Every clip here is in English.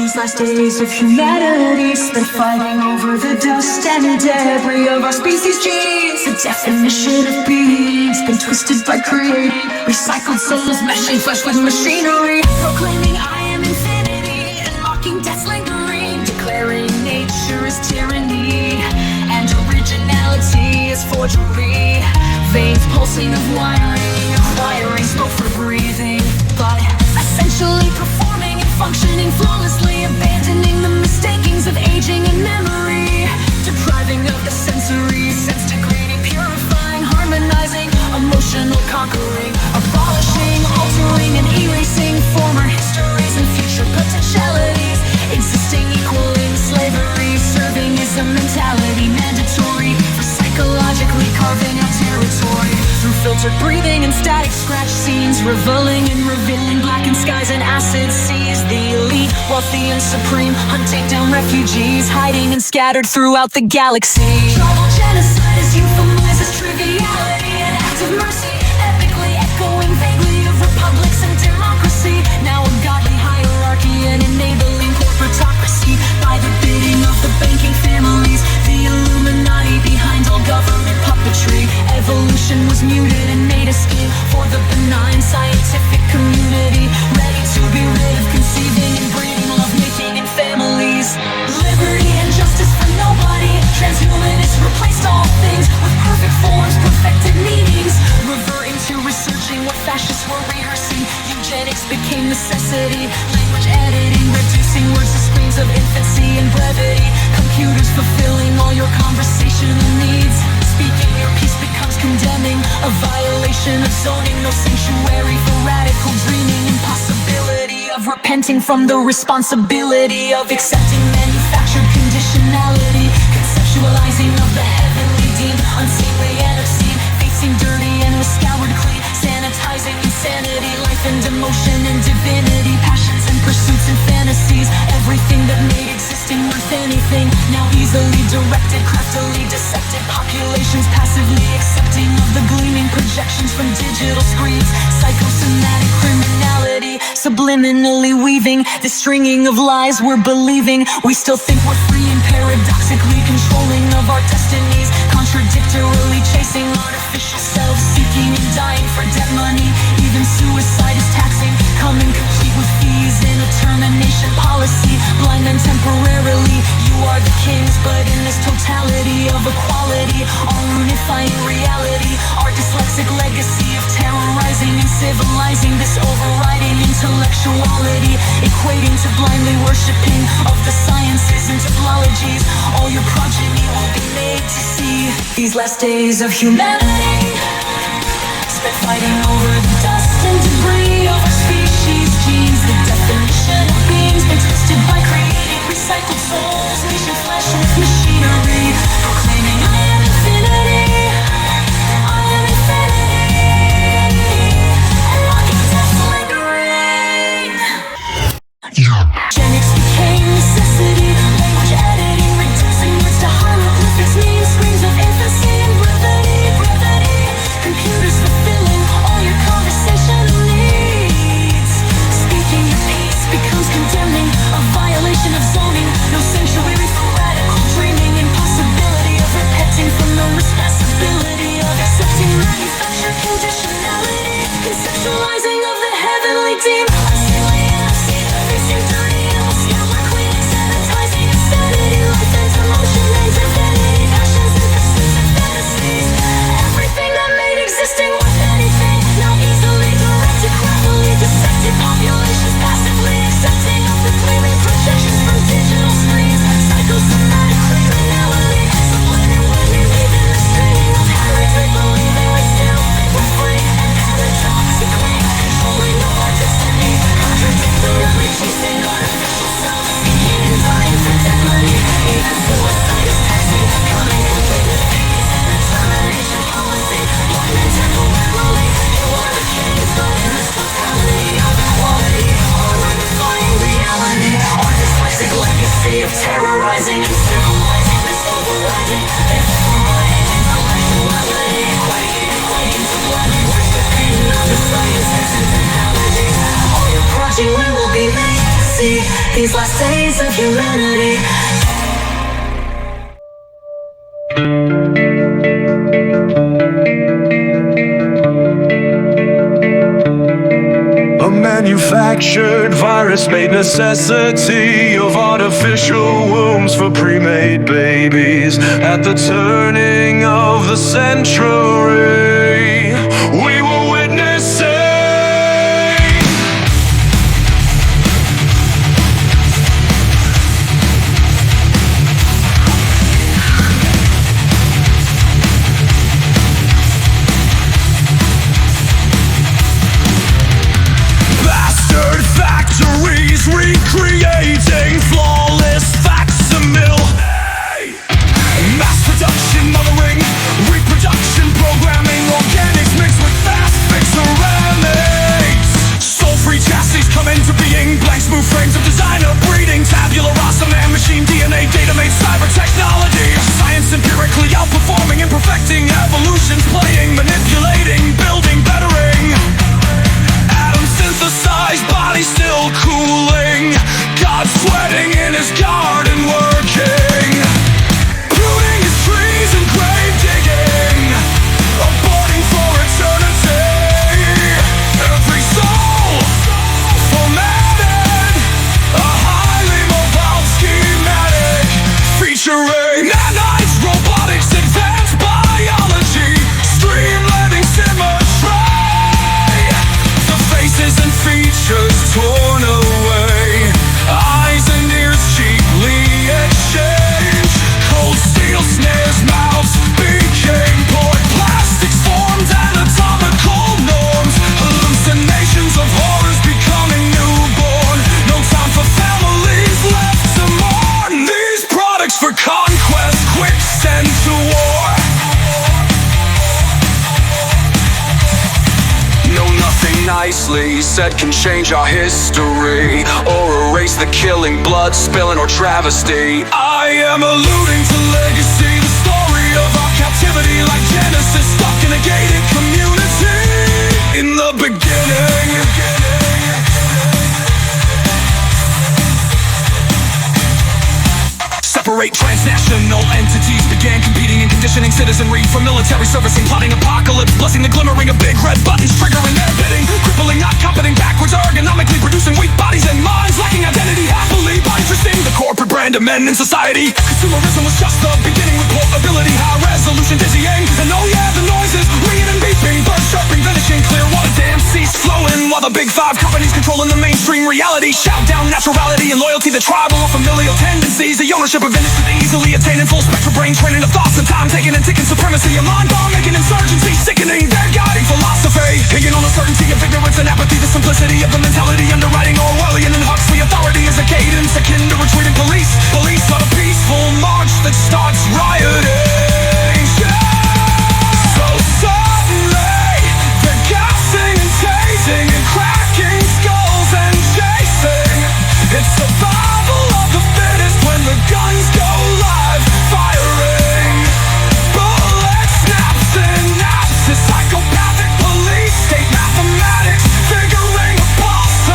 These last days of humanity spent fighting over the dust and debris of our species' genes. The definition of being's been twisted by creating recycled souls, meshing flesh with machinery. Proclaiming I am infinity and mocking death's lingering, declaring nature is tyranny and originality is forgery. Veins pulsing of wiring, acquiring smoke for breathing, but essentially performing and functioning flawlessly, abandoning the mistakings of aging and memory, depriving of the sensory sense, degrading, purifying, harmonizing, emotional conquering, abolishing, altering and erasing former histories and future potentialities, existing equaling slavery, serving is a mentality mandatory for psychologically carving out territory through filtered breathing and static scratch scenes, revealing and revealing blackened skies and acid seas. The elite, wealthy and supreme, hunting down refugees, hiding and scattered throughout the galaxy. Tribal genocide is euphemized as triviality, an act of mercy, epically echoing vaguely of republics and democracy. Now a godly hierarchy and enabling corporatocracy by the bidding of the banking families, the Illuminati behind all government puppetry. Evolution was muted and made a scheme for the benign scientific community, ready to be rid of conceiving and breeding, love-making and families. Liberty and justice for nobody, transhumanist replaced all things with perfect forms, perfected meanings, reverting to researching what fascists were rehearsing. Eugenics became necessity, language editing, reducing words to screams of infancy and brevity, computers fulfilling all your conversational needs. Speaking your piece becomes condemning, a violation of zoning, no sanctuary for radical dreaming, impossibility of repenting from the responsibility of accepting manufactured conditionality, conceptualizing of the heavenly deemed unseemly and obscene, facing dirty and was scoured clean, sanitizing insanity, life and emotion and divinity, passions and pursuits and fantasies, everything that made existing worth anything, now easily directed, craftily dissected, populations passively accepting of the gleaming projections from digital screens, psychosomatic criminality, subliminally weaving the stringing of lies we're believing. We still think we're free and paradoxically controlling of our destinies, contradictorily chasing artificial selves, seeking and dying for debt money. Even suicide is taxing, coming complete with fees in a termination policy, blind and temporarily. You are the kings, but in this totality of equality, our unifying reality, our dyslexic legacy of terrorizing and civilizing, this overriding intellectuality, equating to blindly worshipping of the sciences and technologies. All your progeny will be made to see these last days of humanity spent fighting over the dust and debris of our species' genes. The definition of being's been twisted by creating recycled souls, nation flesh with machinery, proclaiming I am infinity, I am infinity, and mocking death's lingering. Eugenics became necessity, language editing, reducing words to hieroglyphics, mean screams of infancy and brevity, computers fulfilling all your conversational needs. Speaking your piece becomes condemning, a violation of zoning, no sanctuary for radical dreaming, impossibility of repenting from the responsibility of accepting manufactured conditionality, conceptualizing of the heavenly deemed unseemly and obscene, facing dirty and will scour cleaning, sanitizing insanity, life and emotion and divinity, passions and pursuits and fantasies, everything that made existing worth anything, now easily directed, craftily dissected, populations passively accepting of the gleaming projections from digital screens, psychosomatic criminality, subliminally weaving the stringing of heretic believing we still think we're free and paradoxically controlling of our destiny, contradictorily chasing artificial selves, seeking and dying for dead money. Even suicide is taxing, coming complete with fees and a termination policy, blind and temporarily. You are the kings, but in this totality of equality, our unifying reality, our dyslexic legacy of terrorizing and civilizing, this overriding and overriding intellectuality, equating to blindly worshipping of the sciences and technologies. All your progeny will be made to see see these last days of humanity. A manufactured virus-made necessity of artificial wombs for pre-made babies. At the turning of the century, we were witnessing factories recreating flawless facsimile. Mass production, mothering, reproduction, programming, organics mixed with fast-fix ceramics. Soul-free chassis come into being, blank smooth frames of designer breeding, tabula rasa, man machine DNA, data made cyber technology. Science empirically outperforming and perfecting, evolution's playing, manipulating, building, bettering. Synthesized, body still cooling. God sweating in his garden working. Pruning his trees and grave digging. Aborting for eternity. Every soul formatted. A highly mobile schematic. Featuring nanites, robotics, advanced biology. Streamlining symmetry. Faces and features torn away. Eyes and ears cheaply exchanged. Cold steel snares, mouths became bored. Plastics formed anatomical norms. Hallucinations of horrors becoming newborn. No time for families left to mourn. These products for conquest, quick send to war. Nothing nicely said can change our history or erase the killing, blood spilling, or travesty. I am alluding to legacy, the story of our captivity, like Genesis stuck in a gated community. In the beginning, separate transnational entities began competing and conditioning citizenry for military servicing, plotting apocalypse, blessing the glimmering of big red buttons, triggering their bidding, crippling, not competing, backwards, ergonomically producing weak bodies and minds lacking identity, happily by interesting the corporate brand of men in society. Consumerism was just the beginning with portability, high resolution, dizzying, and oh yeah, the noises, ringing and beeping, birds chirping, vanishing, clear water dams cease flowing, while the big five companies controlling the mainstream reality, shout down naturality and loyalty, the tribal or familial tendencies, the ownership of innocent, easily attaining full spectrum brain training of thoughts and time taking and ticking supremacy, a mind bomb making insurgency, sickening their guiding philosophy, hanging on the certainty of ignorance and apathy, the simplicity of the mentality underwriting Orwellian and Huxley. Authority is a cadence akin to retreating police. Police are a peaceful march that starts rioting. So suddenly they're gassing and tasing and cracking skulls and chasing. It's survival of the fittest when the guns go live, firing. Bullet snaps and naps. Psychopathic police state mathematics, figuring a pulse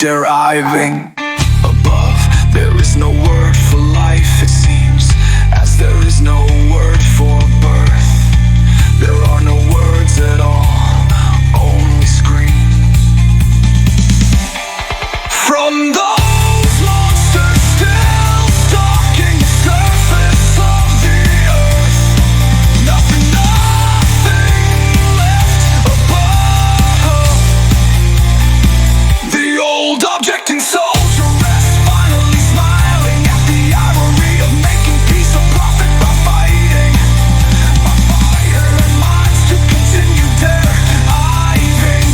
deriving. Above, there is no word for life, it seems, as there is no word for birth. There are no words at all, only scream. From those monsters still stalking the surface of the earth, nothing left above. The old objecting soldier rests, finally smiling at the irony of making peace a profit by fighting. By fire and minds to continue deriving.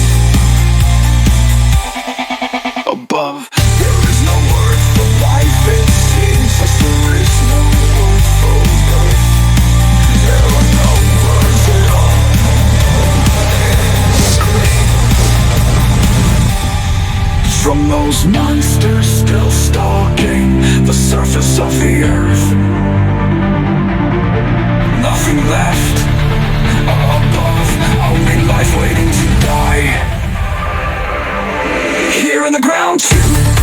Above, there is no word for life, it seems, as there is no word for birth. There are no words at all. Scream. From those monsters still stalking the surface of the earth, nothing left above, only life waiting to die. Here in the ground too.